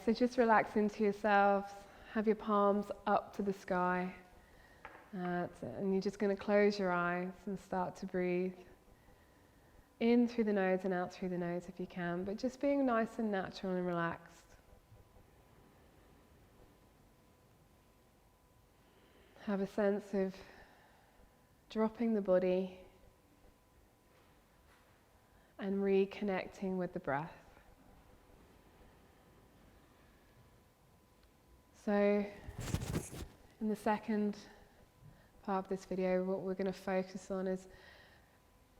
So just relax into yourselves. Have your palms up to the sky. That's it. And you're just going to close your eyes and start to breathe in through the nose and out through the nose if you can, but just being nice and natural and relaxed. Have a sense of dropping the body and reconnecting with the breath. So, in the second part of this video, what we're going to focus on is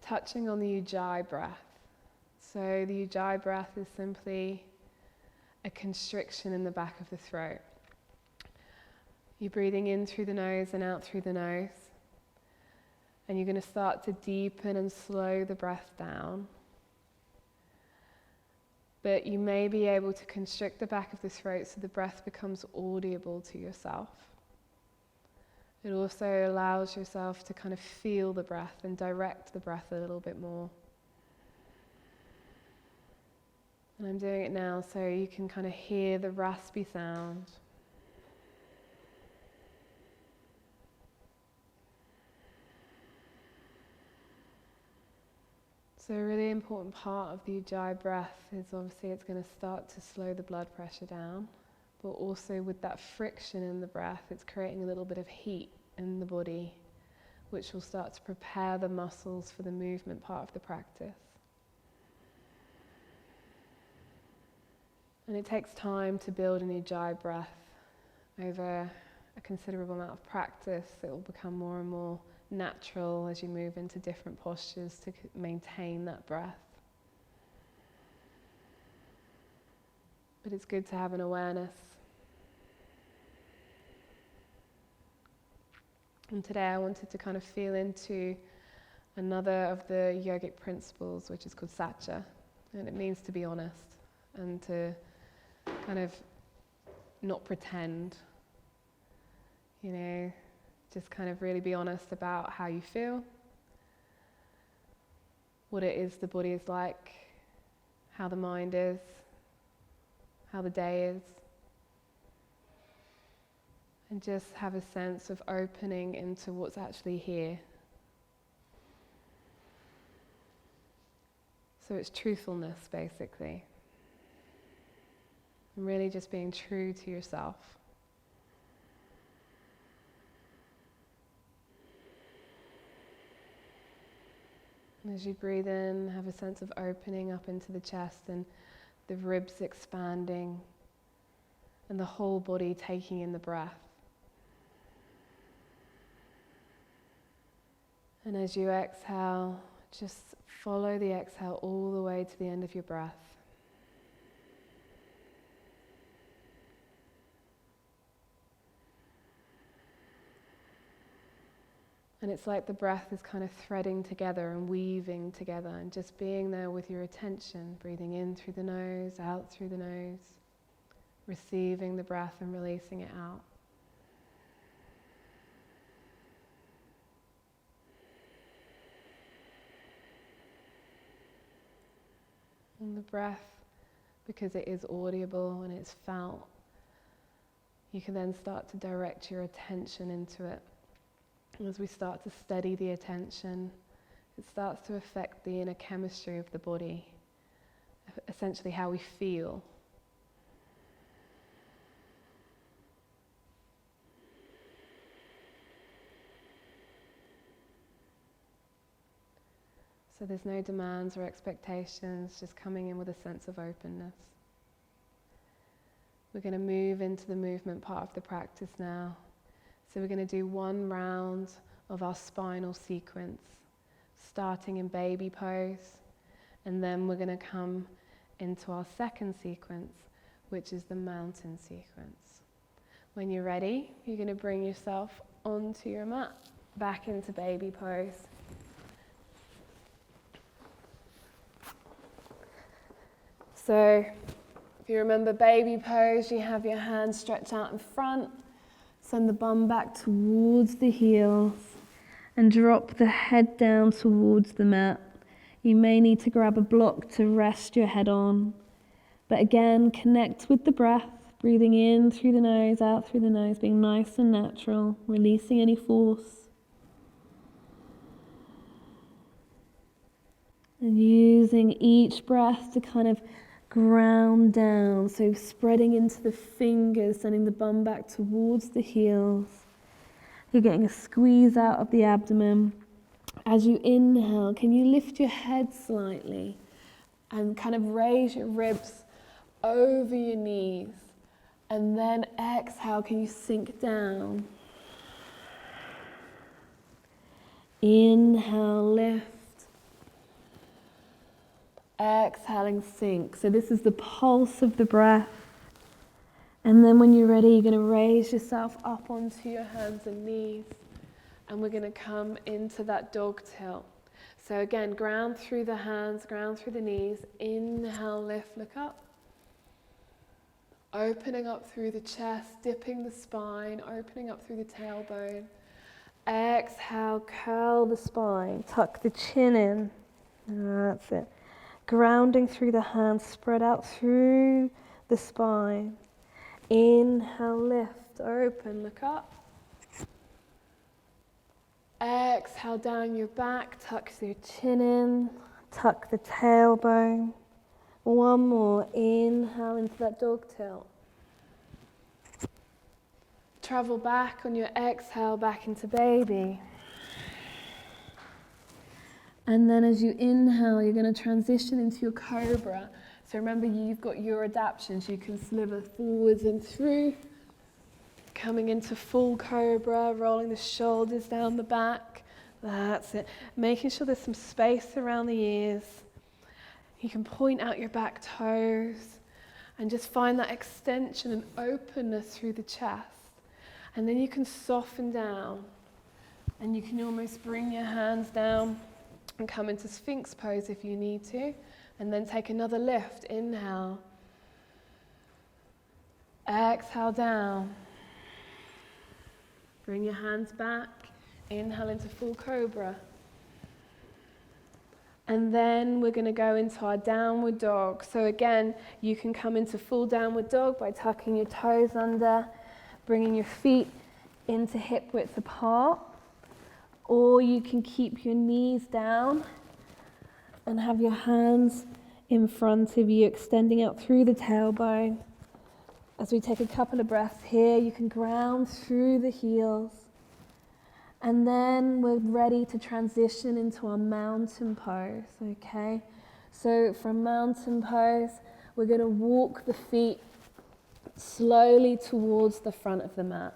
touching on the Ujjayi breath. So the Ujjayi breath is simply a constriction in the back of the throat. You're breathing in through the nose and out through the nose. And you're going to start to deepen and slow the breath down. But you may be able to constrict the back of the throat so the breath becomes audible to yourself. It also allows yourself to kind of feel the breath and direct the breath a little bit more. And I'm doing it now so you can kind of hear the raspy sound. So a really important part of the Ujjayi breath is obviously it's going to start to slow the blood pressure down, but also with that friction in the breath, it's creating a little bit of heat in the body, which will start to prepare the muscles for the movement part of the practice. And it takes time to build an Ujjayi breath. Over a considerable amount of practice, it will become more and more natural as you move into different postures to maintain that breath. But it's good to have an awareness. And today I wanted to kind of feel into another of the yogic principles, which is called Satya. And it means to be honest and to kind of not pretend, just kind of really be honest about how you feel, what it is the body is like, how the mind is, how the day is. And just have a sense of opening into what's actually here. So it's truthfulness, basically. And really just being true to yourself. And as you breathe in, have a sense of opening up into the chest and the ribs expanding and the whole body taking in the breath. And as you exhale, just follow the exhale all the way to the end of your breath. And it's like the breath is kind of threading together and weaving together and just being there with your attention, breathing in through the nose, out through the nose, receiving the breath and releasing it out. And the breath, because it is audible and it's felt, you can then start to direct your attention into it. And as we start to steady the attention, it starts to affect the inner chemistry of the body, essentially how we feel. So there's no demands or expectations, just coming in with a sense of openness. We're going to move into the movement part of the practice now. So we're going to do one round of our spinal sequence, starting in baby pose, and then we're going to come into our second sequence, which is the mountain sequence. When you're ready, you're going to bring yourself onto your mat, back into baby pose. So, if you remember baby pose, you have your hands stretched out in front, send the bum back towards the heels, and drop the head down towards the mat. You may need to grab a block to rest your head on, But again, connect with the breath, breathing in through the nose, out through the nose, being nice and natural, releasing any force. And using each breath to kind of ground down, so spreading into the fingers, sending the bum back towards the heels. You're getting a squeeze out of the abdomen. As you inhale, can you lift your head slightly and kind of raise your ribs over your knees? And then exhale, can you sink down? Inhale, lift. Exhaling, sink. So this is the pulse of the breath. And then when you're ready, you're going to raise yourself up onto your hands and knees. And we're going to come into that dog tilt. So again, ground through the hands, ground through the knees. Inhale, lift, look up. Opening up through the chest, dipping the spine, opening up through the tailbone. Exhale, curl the spine, tuck the chin in. That's it. Grounding through the hands, spread out through the spine. Inhale, lift, open, look up. Exhale, down your back, tuck your chin in, tuck the tailbone. One more, inhale into that dog tilt. Travel back on your exhale, back into baby. And then as you inhale, you're going to transition into your cobra. So remember, you've got your adaptations. You can sliver forwards and through. Coming into full cobra, rolling the shoulders down the back. That's it. Making sure there's some space around the ears. You can point out your back toes and just find that extension and openness through the chest. And then you can soften down. And you can almost bring your hands down and come into Sphinx pose if you need to. And then take another lift. Inhale. Exhale down. Bring your hands back. Inhale into full cobra. And then we're going to go into our downward dog. So again, you can come into full downward dog by tucking your toes under, bringing your feet into hip width apart. Or you can keep your knees down and have your hands in front of you, extending out through the tailbone. As we take a couple of breaths here, you can ground through the heels. And then we're ready to transition into our mountain pose, okay? So from mountain pose, we're going to walk the feet slowly towards the front of the mat.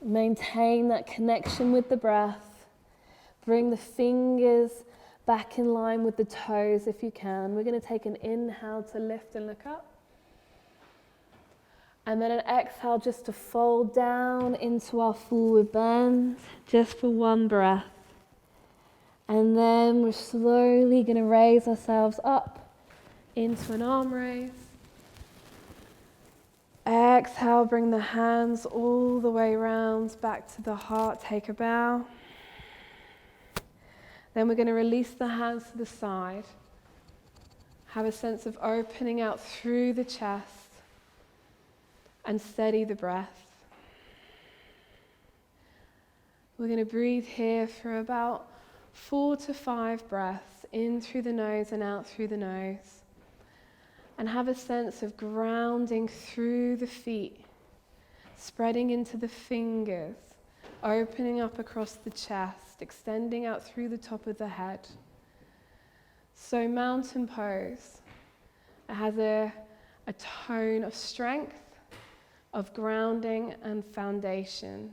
Maintain that connection with the breath. Bring the fingers back in line with the toes if you can. We're going to take an inhale to lift and look up. And then an exhale just to fold down into our forward bend, just for one breath. And then we're slowly going to raise ourselves up into an arm raise. Exhale, bring the hands all the way around back to the heart, take a bow. Then we're going to release the hands to the side. Have a sense of opening out through the chest. And steady the breath. We're going to breathe here for about 4 to 5 breaths, in through the nose and out through the nose. And have a sense of grounding through the feet, spreading into the fingers, opening up across the chest, extending out through the top of the head. So mountain pose, it has a tone of strength, of grounding and foundations.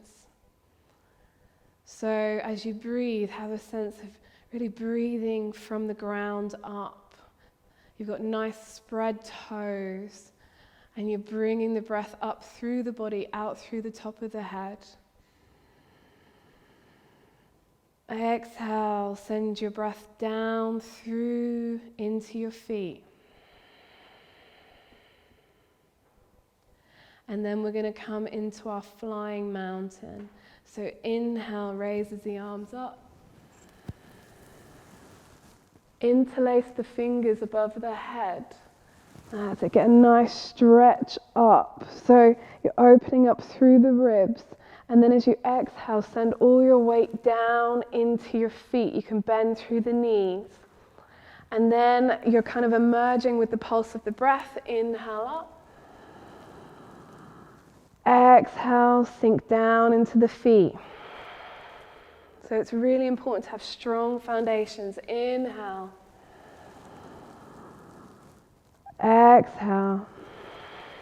So as you breathe, have a sense of really breathing from the ground up. You've got nice spread toes, and you're bringing the breath up through the body, out through the top of the head. Exhale, send your breath down through into your feet. And then we're going to come into our flying mountain. So inhale, raises the arms up. Interlace the fingers above the head That's it. Get a nice stretch up. So you're opening up through the ribs. And then as you exhale, send all your weight down into your feet. You can bend through the knees. And then you're kind of emerging with the pulse of the breath. Inhale up. Exhale, sink down into the feet. So it's really important to have strong foundations. Inhale. Exhale.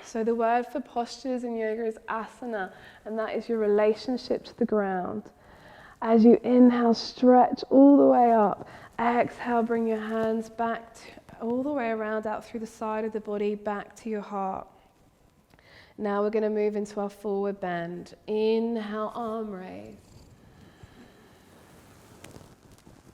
So the word for postures in yoga is asana, and that is your relationship to the ground. As you inhale, stretch all the way up. Exhale, bring your hands back all the way around, out through the side of the body, back to your heart. Now we're going to move into our forward bend. Inhale, arm raise.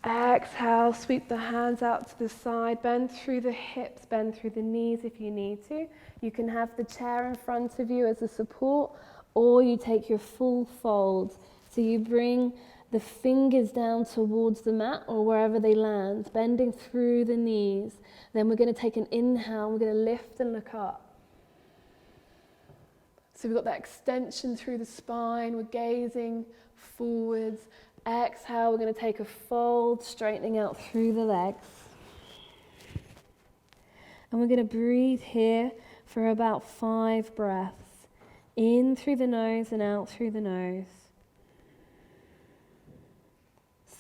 Exhale, sweep the hands out to the side, bend through the hips, bend through the knees if you need to. You can have the chair in front of you as a support, or you take your full fold. So you bring the fingers down towards the mat or wherever they land, bending through the knees. Then we're going to take an inhale, we're going to lift and look up. So we've got that extension through the spine, we're gazing forwards. Exhale, we're going to take a fold, straightening out through the legs. And we're going to breathe here for about 5 breaths. In through the nose and out through the nose.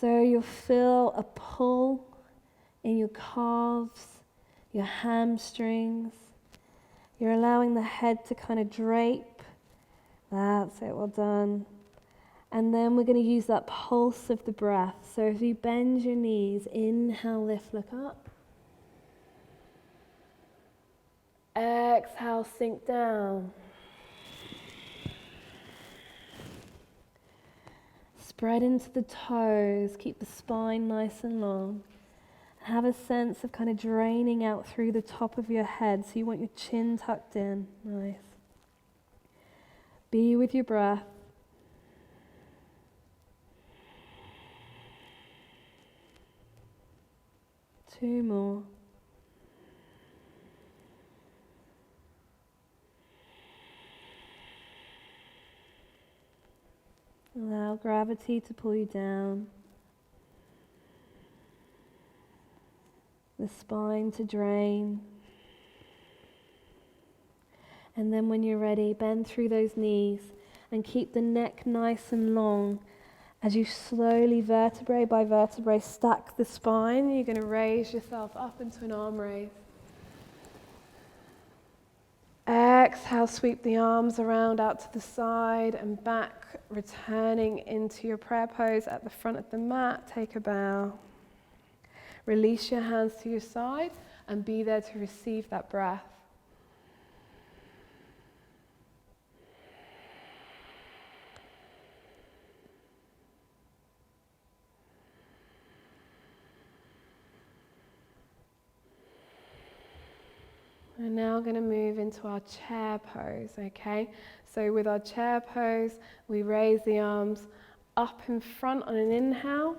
So you'll feel a pull in your calves, your hamstrings. You're allowing the head to kind of drape. That's it, well done. And then we're going to use that pulse of the breath. So if you bend your knees, inhale, lift, look up. Exhale, sink down. Spread into the toes, keep the spine nice and long. Have a sense of kind of draining out through the top of your head. So you want your chin tucked in. Nice. Be with your breath. Two more. Allow gravity to pull you down. The spine to drain. And then when you're ready, bend through those knees and keep the neck nice and long. As you slowly, vertebrae by vertebrae, stack the spine, you're going to raise yourself up into an arm raise. Exhale, sweep the arms around out to the side and back, returning into your prayer pose at the front of the mat. Take a bow. Release your hands to your side and be there to receive that breath. We're now going to move into our chair pose, okay? So with our chair pose, we raise the arms up in front on an inhale.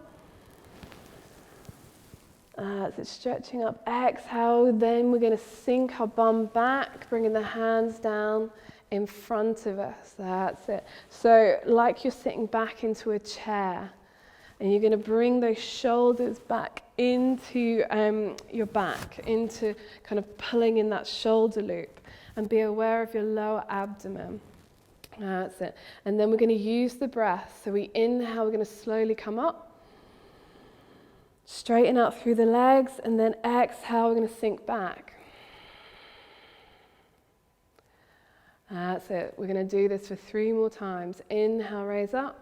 So it's stretching up, exhale, then we're going to sink our bum back, bringing the hands down in front of us. That's it. So like you're sitting back into a chair, and you're going to bring those shoulders back into your back, into kind of pulling in that shoulder loop, and be aware of your lower abdomen. That's it. And then we're going to use the breath. So we inhale, we're going to slowly come up. Straighten out through the legs, and then exhale, we're going to sink back. That's it. We're going to do this for 3 more times. Inhale, raise up.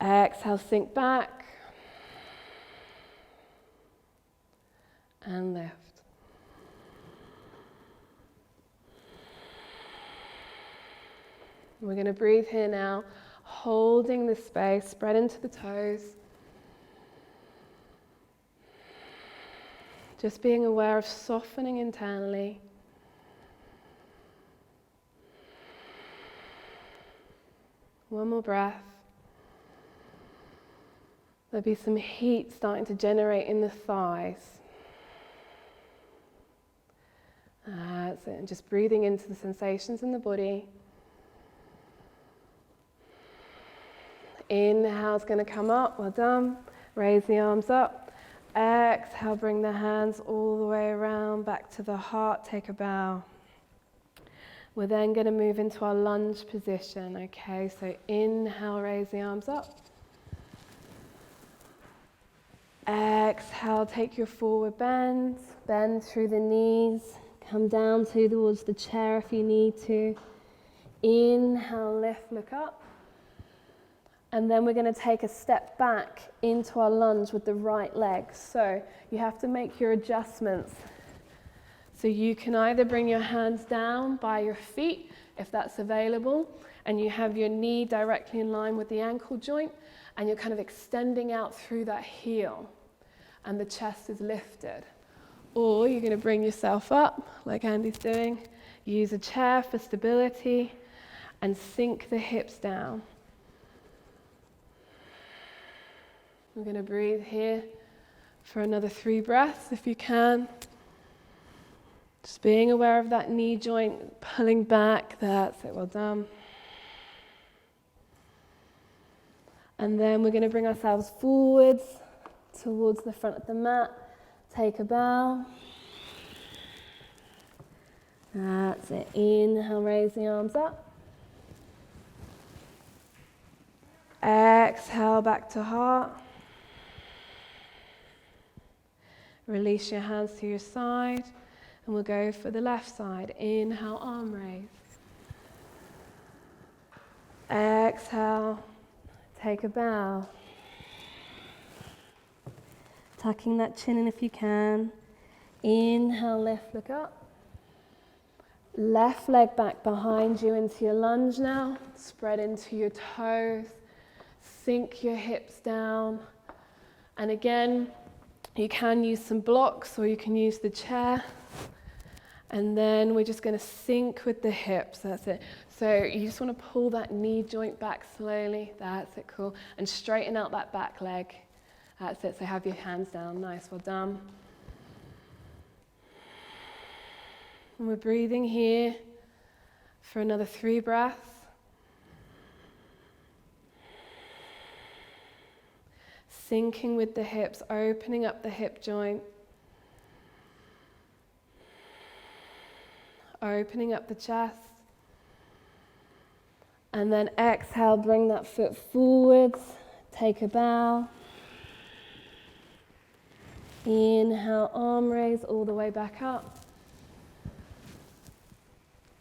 Exhale, sink back. And lift. We're going to breathe here now, holding the space, spread into the toes. Just being aware of softening internally. One more breath. There'll be some heat starting to generate in the thighs. That's it. And just breathing into the sensations in the body. Inhale's going to come up. Well done. Raise the arms up. Exhale, bring the hands all the way around, back to the heart. Take a bow. We're then going to move into our lunge position. Okay, so inhale, raise the arms up. Exhale, take your forward bend. Bend through the knees. Come down towards the chair if you need to. Inhale, lift, look up. And then we're going to take a step back into our lunge with the right leg. So you have to make your adjustments. So you can either bring your hands down by your feet, if that's available, and you have your knee directly in line with the ankle joint, and you're kind of extending out through that heel, and the chest is lifted. Or you're going to bring yourself up, like Andy's doing, use a chair for stability, and sink the hips down. We're going to breathe here for another 3 breaths if you can. Just being aware of that knee joint, pulling back. That's it, well done. And then we're going to bring ourselves forwards towards the front of the mat. Take a bow. That's it. Inhale, raise the arms up. Exhale, back to heart. Release your hands to your side, and we'll go for the left side. Inhale, arm raise. Exhale, take a bow. Tucking that chin in if you can. Inhale, lift, look up. Left leg back behind you into your lunge now. Spread into your toes. Sink your hips down. And again, you can use some blocks or you can use the chair. And then we're just going to sink with the hips. That's it. So you just want to pull that knee joint back slowly. That's it, cool. And straighten out that back leg. That's it. So have your hands down. Nice, well done. And we're breathing here for another 3 breaths. Sinking with the hips, opening up the hip joint. Opening up the chest. And then exhale, bring that foot forwards. Take a bow. Inhale, arm raise all the way back up.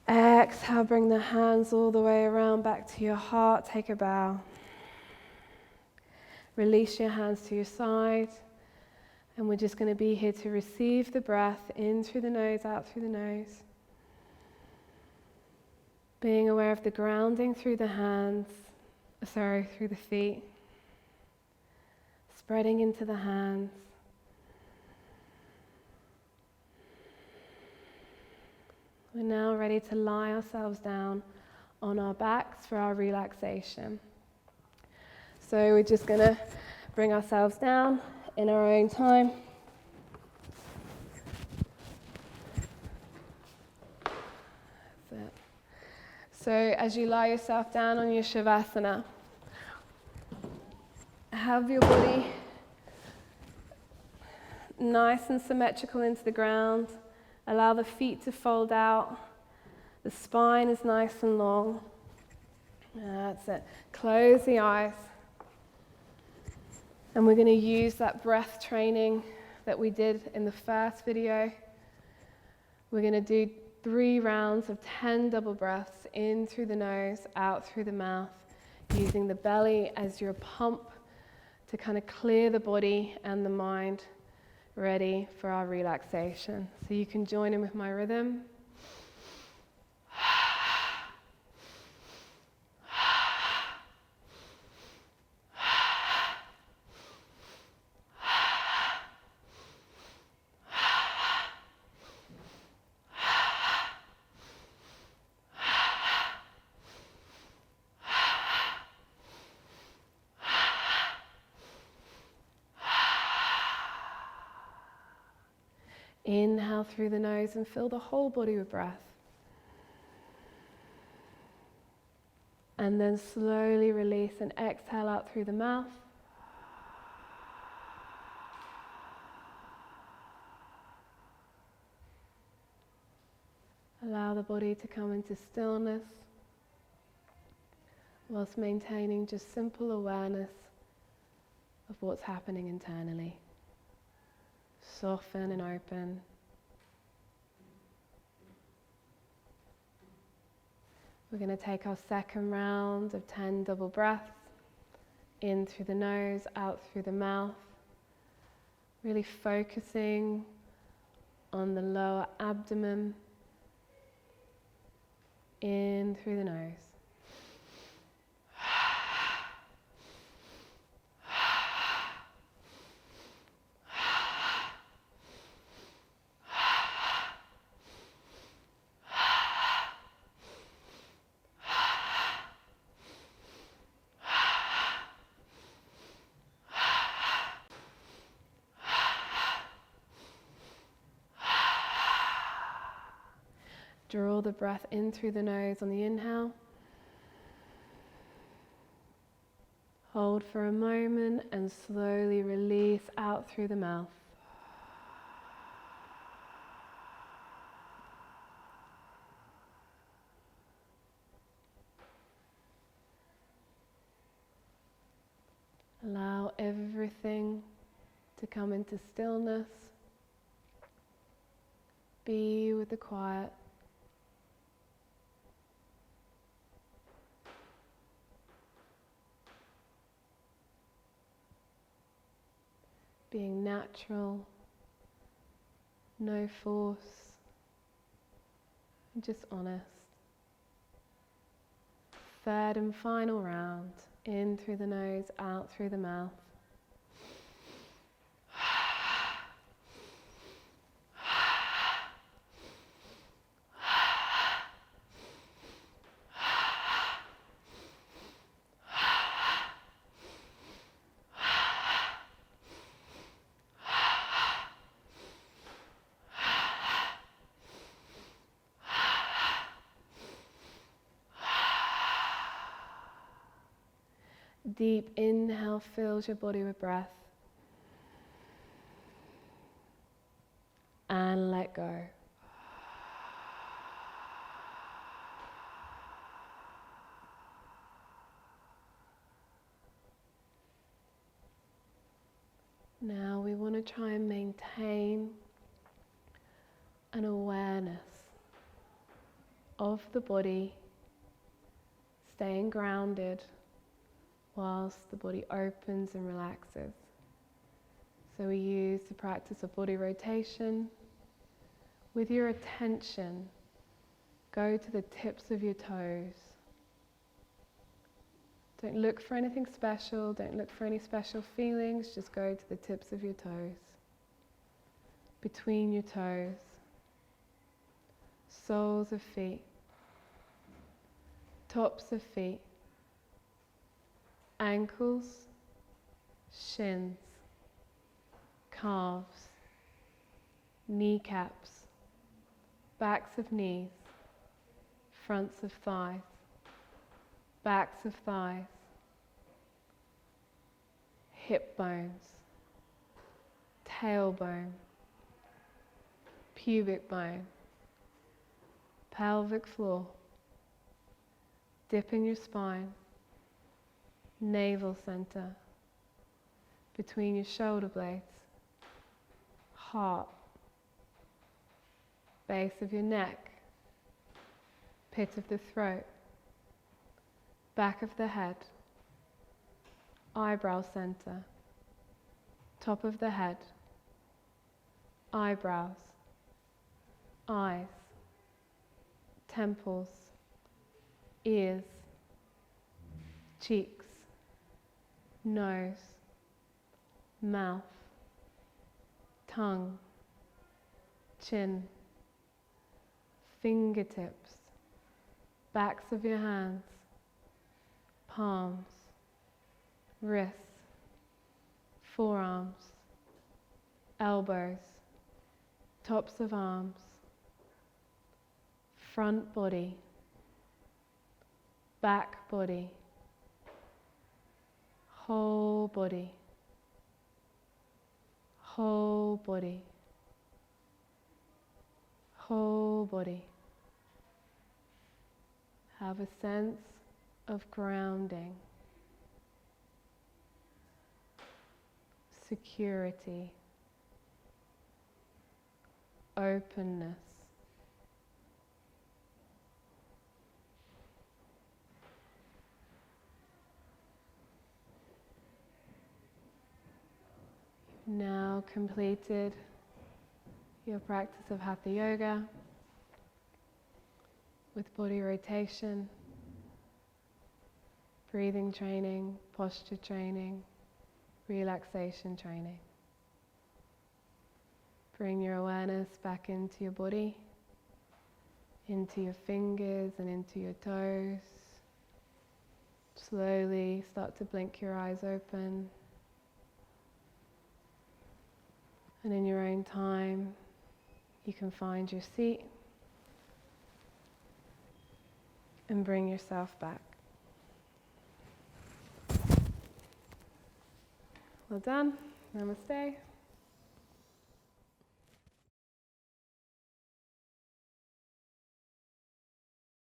Exhale, bring the hands all the way around back to your heart. Take a bow. Release your hands to your side. And we're just going to be here to receive the breath in through the nose, out through the nose. Being aware of the grounding through the through the feet. Spreading into the hands. We're now ready to lie ourselves down on our backs for our relaxation. So we're just going to bring ourselves down in our own time. That's it. So as you lie yourself down on your Shavasana, have your body nice and symmetrical into the ground. Allow the feet to fold out. The spine is nice and long. That's it. Close the eyes. And we're going to use that breath training that we did in the first video. We're going to do 3 rounds of 10 double breaths in through the nose, out through the mouth, using the belly as your pump to kind of clear the body and the mind, ready for our relaxation. So you can join in with my rhythm. Inhale through the nose and fill the whole body with breath. And then slowly release and exhale out through the mouth. Allow the body to come into stillness whilst maintaining just simple awareness of what's happening internally. Soften and open. We're going to take our second round of 10 double breaths. In through the nose, out through the mouth. Really focusing on the lower abdomen. In through the nose. Draw the breath in through the nose on the inhale. Hold for a moment and slowly release out through the mouth. Allow everything to come into stillness. Be with the quiet. Being natural, no force, and just honest. Third and final round, in through the nose, out through the mouth. Deep inhale fills your body with breath. And let go. Now we want to try and maintain an awareness of the body, staying grounded whilst the body opens and relaxes. So we use the practice of body rotation. With your attention, go to the tips of your toes. Don't look for anything special, don't look for any special feelings, just go to the tips of your toes. Between your toes, soles of feet, tops of feet, ankles, shins, calves, kneecaps, backs of knees, fronts of thighs, backs of thighs, hip bones, tailbone, pubic bone, pelvic floor, dip in your spine, navel center, between your shoulder blades, heart, base of your neck, pit of the throat, back of the head, eyebrow center, top of the head, eyebrows, eyes, temples, ears, cheeks, nose, mouth, tongue, chin, fingertips, backs of your hands, palms, wrists, forearms, elbows, tops of arms, front body, back body, whole body, whole body, whole body. Have a sense of grounding, security, openness. You've now completed your practice of Hatha Yoga with body rotation, breathing training, posture training, relaxation training. Bring your awareness back into your body, into your fingers and into your toes. Slowly start to blink your eyes open. And in your own time, you can find your seat and bring yourself back. Well done. Namaste.